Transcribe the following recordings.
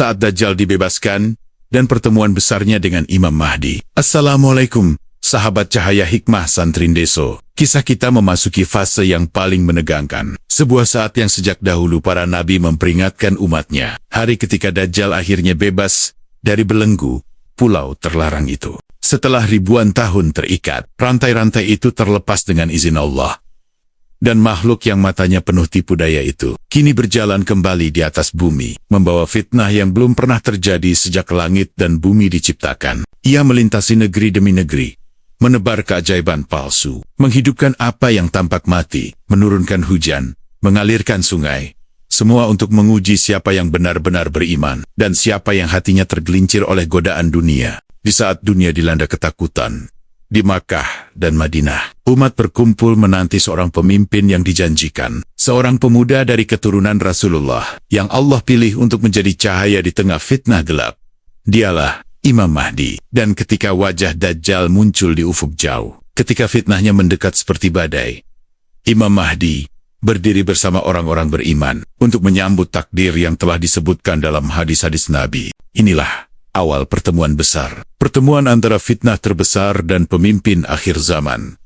saat Dajjal dibebaskan, dan pertemuan besarnya dengan Imam Mahdi. Assalamualaikum, sahabat cahaya hikmah Santri Ndeso. Kisah kita memasuki fase yang paling menegangkan. Sebuah saat yang sejak dahulu para nabi memperingatkan umatnya. Hari ketika Dajjal akhirnya bebas dari belenggu pulau terlarang itu. Setelah ribuan tahun terikat, rantai-rantai itu terlepas dengan izin Allah. Dan makhluk yang matanya penuh tipu daya itu, kini berjalan kembali di atas bumi, membawa fitnah yang belum pernah terjadi sejak langit dan bumi diciptakan. Ia melintasi negeri demi negeri, menebar keajaiban palsu, menghidupkan apa yang tampak mati, menurunkan hujan, mengalirkan sungai. Semua untuk menguji siapa yang benar-benar beriman, dan siapa yang hatinya tergelincir oleh godaan dunia. Di saat dunia dilanda ketakutan, di Makkah dan Madinah, umat berkumpul menanti seorang pemimpin yang dijanjikan. Seorang pemuda dari keturunan Rasulullah, yang Allah pilih untuk menjadi cahaya di tengah fitnah gelap. Dialah Imam Mahdi. Dan ketika wajah Dajjal muncul di ufuk jauh, ketika fitnahnya mendekat seperti badai, Imam Mahdi berdiri bersama orang-orang beriman untuk menyambut takdir yang telah disebutkan dalam hadis-hadis Nabi. Inilah awal pertemuan besar. Pertemuan antara fitnah terbesar dan pemimpin akhir zaman.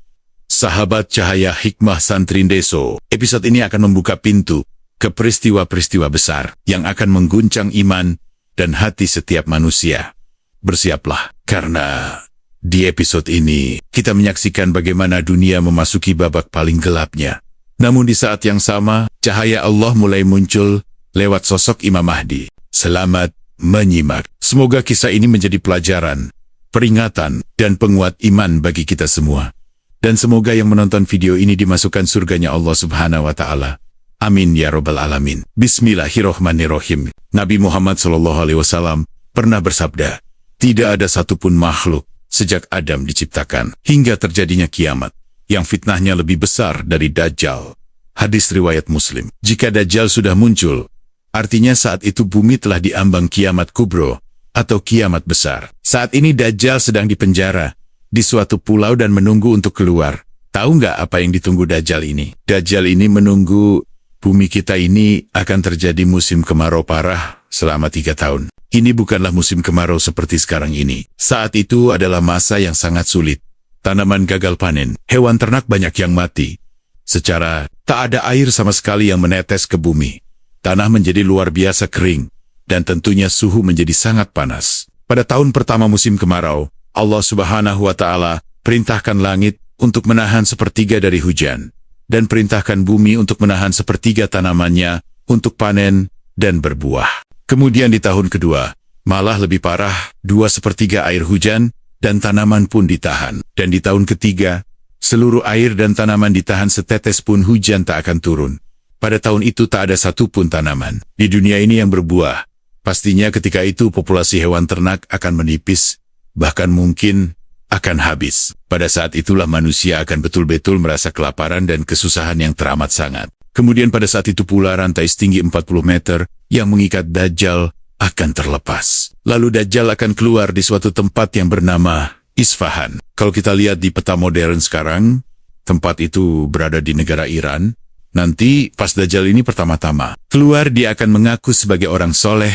Sahabat cahaya hikmah Santri Ndeso, episode ini akan membuka pintu ke peristiwa-peristiwa besar yang akan mengguncang iman dan hati setiap manusia. Bersiaplah, karena di episode ini kita menyaksikan bagaimana dunia memasuki babak paling gelapnya. Namun di saat yang sama, cahaya Allah mulai muncul lewat sosok Imam Mahdi. Selamat menyimak. Semoga kisah ini menjadi pelajaran, peringatan, dan penguat iman bagi kita semua. Dan semoga yang menonton video ini dimasukkan surganya Allah Subhanahu wa Ta'ala. Amin ya Rabbal Alamin. Bismillahirrohmanirrohim. Nabi Muhammad SAW pernah bersabda, tidak ada satupun makhluk sejak Adam diciptakan hingga terjadinya kiamat yang fitnahnya lebih besar dari Dajjal. Hadis riwayat Muslim. Jika Dajjal sudah muncul, artinya saat itu bumi telah diambang kiamat kubro, atau kiamat besar. Saat ini Dajjal sedang dipenjara di suatu pulau dan menunggu untuk keluar. Tahu nggak apa yang ditunggu Dajjal ini? Dajjal ini menunggu bumi kita ini akan terjadi musim kemarau parah selama 3 tahun. Ini bukanlah musim kemarau seperti sekarang ini. Saat itu adalah masa yang sangat sulit. Tanaman gagal panen, hewan ternak banyak yang mati. Secara tak ada air sama sekali yang menetes ke bumi. Tanah menjadi luar biasa kering, dan tentunya suhu menjadi sangat panas. Pada tahun pertama musim kemarau, Allah Subhanahu wa Ta'ala perintahkan langit untuk menahan sepertiga dari hujan, dan perintahkan bumi untuk menahan sepertiga tanamannya untuk panen dan berbuah. Kemudian di tahun kedua, malah lebih parah, 2/3 air hujan dan tanaman pun ditahan. Dan di tahun ketiga, seluruh air dan tanaman ditahan, setetes pun hujan tak akan turun. Pada tahun itu tak ada satupun tanaman di dunia ini yang berbuah. Pastinya ketika itu populasi hewan ternak akan menipis, bahkan mungkin akan habis. Pada saat itulah manusia akan betul-betul merasa kelaparan dan kesusahan yang teramat sangat. Kemudian pada saat itu pula rantai setinggi 40 meter yang mengikat Dajjal akan terlepas. Lalu Dajjal akan keluar di suatu tempat yang bernama Isfahan. Kalau kita lihat di peta modern sekarang, tempat itu berada di negara Iran. Nanti pas Dajjal ini pertama-tama keluar, dia akan mengaku sebagai orang soleh.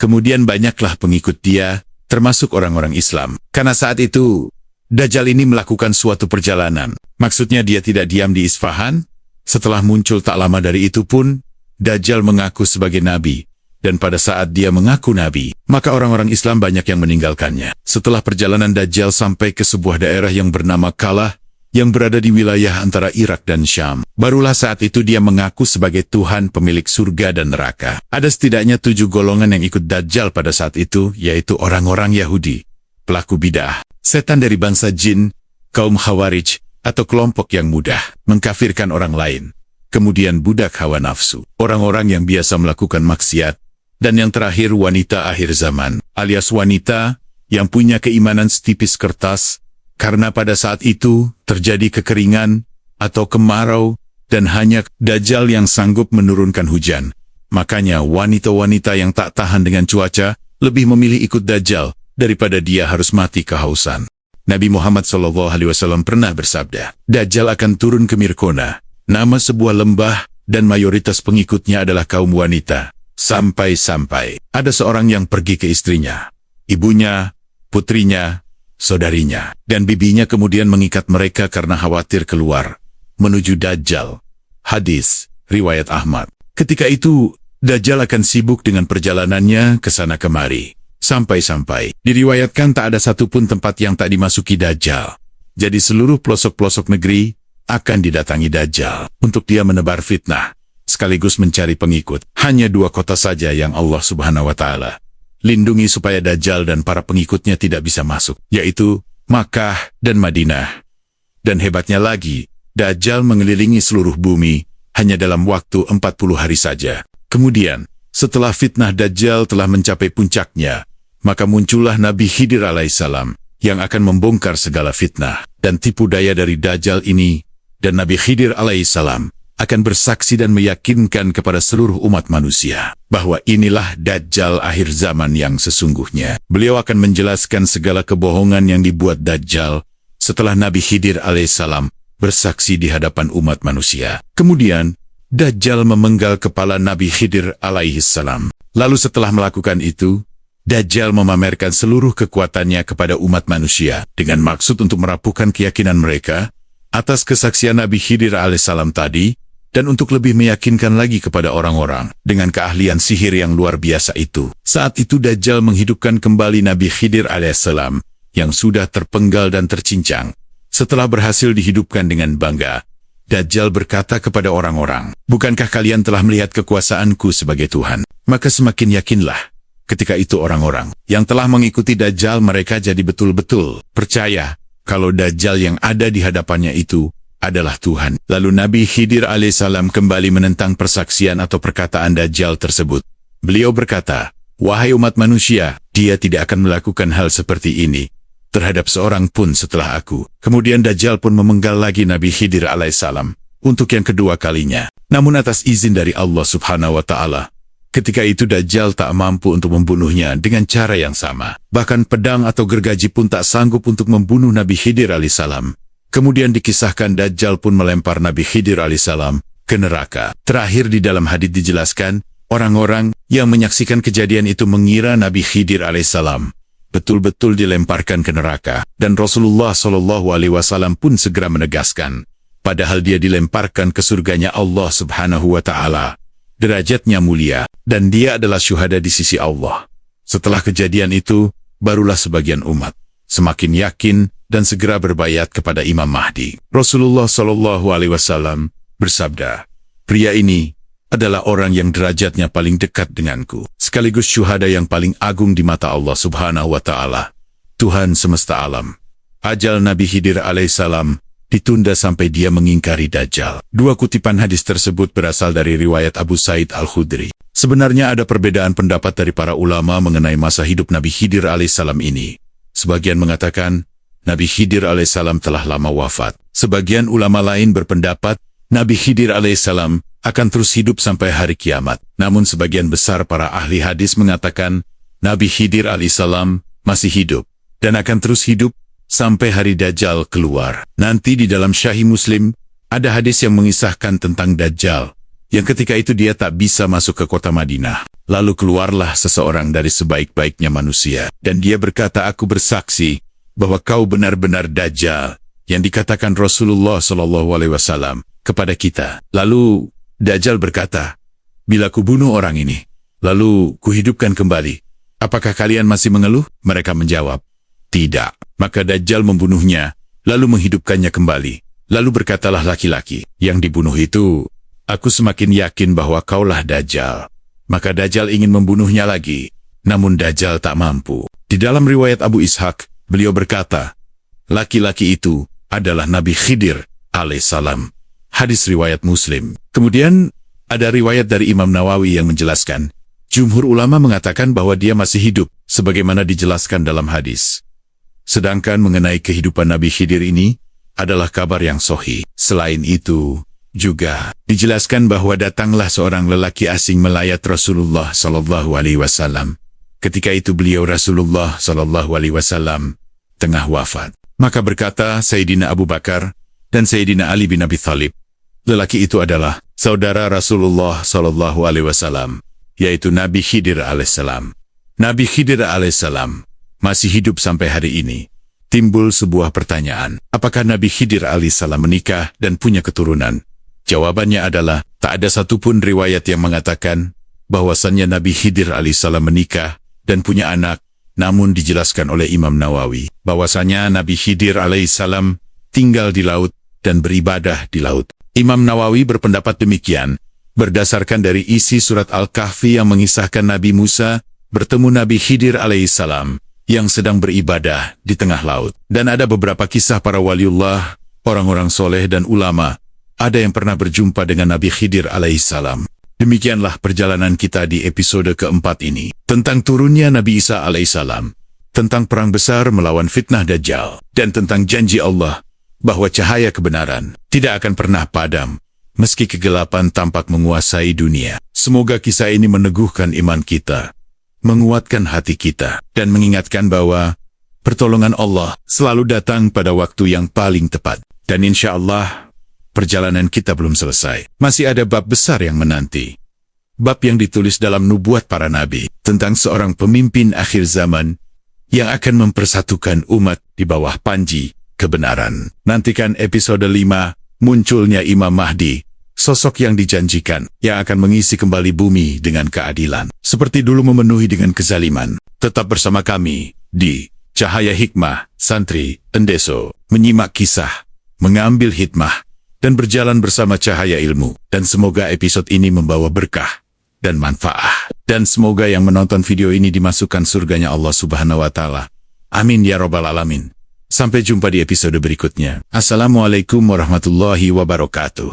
Kemudian banyaklah pengikut dia, termasuk orang-orang Islam. Karena saat itu, Dajjal ini melakukan suatu perjalanan. Maksudnya dia tidak diam di Isfahan. Setelah muncul tak lama dari itu pun, Dajjal mengaku sebagai nabi. Dan pada saat dia mengaku nabi, maka orang-orang Islam banyak yang meninggalkannya. Setelah perjalanan Dajjal sampai ke sebuah daerah yang bernama Kalah, yang berada di wilayah antara Irak dan Syam, barulah saat itu dia mengaku sebagai Tuhan pemilik surga dan neraka. Ada setidaknya 7 golongan yang ikut Dajjal pada saat itu, yaitu orang-orang Yahudi, pelaku bid'ah, setan dari bangsa jin, kaum Khawarij, atau kelompok yang mudah mengkafirkan orang lain. Kemudian budak hawa nafsu, orang-orang yang biasa melakukan maksiat, dan yang terakhir wanita akhir zaman, alias wanita yang punya keimanan setipis kertas, karena pada saat itu terjadi kekeringan atau kemarau dan hanya Dajjal yang sanggup menurunkan hujan. Makanya wanita-wanita yang tak tahan dengan cuaca lebih memilih ikut Dajjal daripada dia harus mati kehausan. Nabi Muhammad SAW pernah bersabda, Dajjal akan turun ke Mirkona, nama sebuah lembah, dan mayoritas pengikutnya adalah kaum wanita. Sampai-sampai ada seorang yang pergi ke istrinya, ibunya, putrinya, saudarinya, dan bibinya, kemudian mengikat mereka karena khawatir keluar menuju Dajjal. Hadis riwayat Ahmad. Ketika itu Dajjal akan sibuk dengan perjalanannya ke sana kemari. Sampai-sampai diriwayatkan tak ada satupun tempat yang tak dimasuki Dajjal. Jadi seluruh pelosok-pelosok negeri akan didatangi Dajjal untuk dia menebar fitnah sekaligus mencari pengikut. Hanya 2 kota saja yang Allah Subhanahu wa Ta'ala lindungi supaya Dajjal dan para pengikutnya tidak bisa masuk, yaitu Makkah dan Madinah. Dan hebatnya lagi, Dajjal mengelilingi seluruh bumi hanya dalam waktu 40 hari saja. Kemudian, setelah fitnah Dajjal telah mencapai puncaknya, maka muncullah Nabi Khidir alaihissalam yang akan membongkar segala fitnah dan tipu daya dari Dajjal ini, dan Nabi Khidir alaihissalam akan bersaksi dan meyakinkan kepada seluruh umat manusia bahwa inilah Dajjal akhir zaman yang sesungguhnya. Beliau akan menjelaskan segala kebohongan yang dibuat Dajjal setelah Nabi Khidir alaihissalam bersaksi di hadapan umat manusia. Kemudian, Dajjal memenggal kepala Nabi Khidir alaihissalam. Lalu setelah melakukan itu, Dajjal memamerkan seluruh kekuatannya kepada umat manusia dengan maksud untuk merapuhkan keyakinan mereka atas kesaksian Nabi Khidir alaihissalam tadi, dan untuk lebih meyakinkan lagi kepada orang-orang dengan keahlian sihir yang luar biasa itu. Saat itu Dajjal menghidupkan kembali Nabi Khidir alaihissalam yang sudah terpenggal dan tercincang. Setelah berhasil dihidupkan dengan bangga, Dajjal berkata kepada orang-orang, "Bukankah kalian telah melihat kekuasaanku sebagai Tuhan?" Maka semakin yakinlah. Ketika itu orang-orang yang telah mengikuti Dajjal, mereka jadi betul-betul percaya kalau Dajjal yang ada di hadapannya itu adalah Tuhan. Lalu Nabi Khidir alaihissalam kembali menentang persaksian atau perkataan Dajjal tersebut. Beliau berkata, "Wahai umat manusia, dia tidak akan melakukan hal seperti ini terhadap seorang pun setelah aku." Kemudian Dajjal pun memenggal lagi Nabi Khidir alaihissalam untuk yang kedua kalinya. Namun atas izin dari Allah Subhanahu wa Ta'ala, ketika itu Dajjal tak mampu untuk membunuhnya dengan cara yang sama. Bahkan pedang atau gergaji pun tak sanggup untuk membunuh Nabi Khidir alaihissalam. Kemudian dikisahkan Dajjal pun melempar Nabi Khidir alaihissalam ke neraka. Terakhir di dalam hadits dijelaskan, orang-orang yang menyaksikan kejadian itu mengira Nabi Khidir alaihissalam betul-betul dilemparkan ke neraka, dan Rasulullah SAW pun segera menegaskan, padahal dia dilemparkan ke surganya Allah Subhanahu wa Ta'ala. Derajatnya mulia, dan dia adalah syuhada di sisi Allah. Setelah kejadian itu, barulah sebagian umat semakin yakin dan segera berbayat kepada Imam Mahdi. Rasulullah SAW bersabda, "Pria ini adalah orang yang derajatnya paling dekat denganku, sekaligus syuhada yang paling agung di mata Allah Subhanahu wa Ta'ala, Tuhan semesta alam." Ajal Nabi Khidir alaihissalam ditunda sampai dia mengingkari Dajjal. 2 kutipan hadis tersebut berasal dari riwayat Abu Sa'id Al-Khudri. Sebenarnya ada perbedaan pendapat dari para ulama mengenai masa hidup Nabi Khidir alaihissalam ini. Sebagian mengatakan Nabi Khidir alaihissalam telah lama wafat. Sebagian ulama lain berpendapat Nabi Khidir alaihissalam akan terus hidup sampai hari kiamat. Namun sebagian besar para ahli hadis mengatakan Nabi Khidir alaihissalam masih hidup dan akan terus hidup sampai hari Dajjal keluar. Nanti di dalam Sahih Muslim ada hadis yang mengisahkan tentang Dajjal, yang ketika itu dia tak bisa masuk ke kota Madinah. Lalu keluarlah seseorang dari sebaik-baiknya manusia, dan dia berkata, "Aku bersaksi bahwa kau benar-benar Dajjal," yang dikatakan Rasulullah SAW kepada kita. Lalu Dajjal berkata, "Bila kubunuh orang ini, lalu kuhidupkan kembali, apakah kalian masih mengeluh?" Mereka menjawab, "Tidak." Maka Dajjal membunuhnya, lalu menghidupkannya kembali. Lalu berkatalah laki-laki yang dibunuh itu, "Aku semakin yakin bahwa kaulah Dajjal." Maka Dajjal ingin membunuhnya lagi, namun Dajjal tak mampu. Di dalam riwayat Abu Ishaq, beliau berkata, laki-laki itu adalah Nabi Khidir alaihissalam. Hadis riwayat Muslim. Kemudian ada riwayat dari Imam Nawawi yang menjelaskan, jumhur ulama mengatakan bahwa dia masih hidup, sebagaimana dijelaskan dalam hadis. Sedangkan mengenai kehidupan Nabi Khidir ini adalah kabar yang sahih. Selain itu, juga dijelaskan bahwa datanglah seorang lelaki asing melayat Rasulullah SAW. Ketika itu beliau Rasulullah SAW tengah wafat. Maka berkata Sayyidina Abu Bakar dan Sayyidina Ali bin Abi Thalib, lelaki itu adalah saudara Rasulullah SAW yaitu Nabi Khidir alaihissalam. Nabi Khidir alaihissalam masih hidup sampai hari ini. Timbul sebuah pertanyaan, apakah Nabi Khidir alaihissalam menikah dan punya keturunan? Jawabannya adalah, tak ada satupun riwayat yang mengatakan bahwasannya Nabi Khidir alaihissalam menikah dan punya anak. Namun dijelaskan oleh Imam Nawawi bahwasanya Nabi Khidir alaihissalam tinggal di laut dan beribadah di laut. Imam Nawawi berpendapat demikian berdasarkan dari isi surat Al-Kahfi yang mengisahkan Nabi Musa bertemu Nabi Khidir alaihissalam yang sedang beribadah di tengah laut. Dan ada beberapa kisah para waliullah, orang-orang soleh dan ulama, ada yang pernah berjumpa dengan Nabi Khidir alaihissalam. Demikianlah perjalanan kita di episode keempat ini, tentang turunnya Nabi Isa alaihissalam, tentang perang besar melawan fitnah Dajjal, dan tentang janji Allah bahwa cahaya kebenaran tidak akan pernah padam, meski kegelapan tampak menguasai dunia. Semoga kisah ini meneguhkan iman kita, menguatkan hati kita, dan mengingatkan bahwa pertolongan Allah selalu datang pada waktu yang paling tepat. Dan insya Allah, perjalanan kita belum selesai. Masih ada bab besar yang menanti. Bab yang ditulis dalam nubuat para nabi, tentang seorang pemimpin akhir zaman yang akan mempersatukan umat di bawah panji kebenaran. Nantikan episode 5, munculnya Imam Mahdi, sosok yang dijanjikan, yang akan mengisi kembali bumi dengan keadilan, seperti dulu memenuhi dengan kezaliman. Tetap bersama kami di Cahaya Hikmah Santri Endeso, menyimak kisah, mengambil hikmah, dan berjalan bersama cahaya ilmu. Dan semoga episode ini membawa berkah dan manfaat. Dan semoga yang menonton video ini dimasukkan surganya Allah Subhanahu wa Ta'ala. Amin ya Rabbal Alamin. Sampai jumpa di episode berikutnya. Assalamualaikum warahmatullahi wabarakatuh.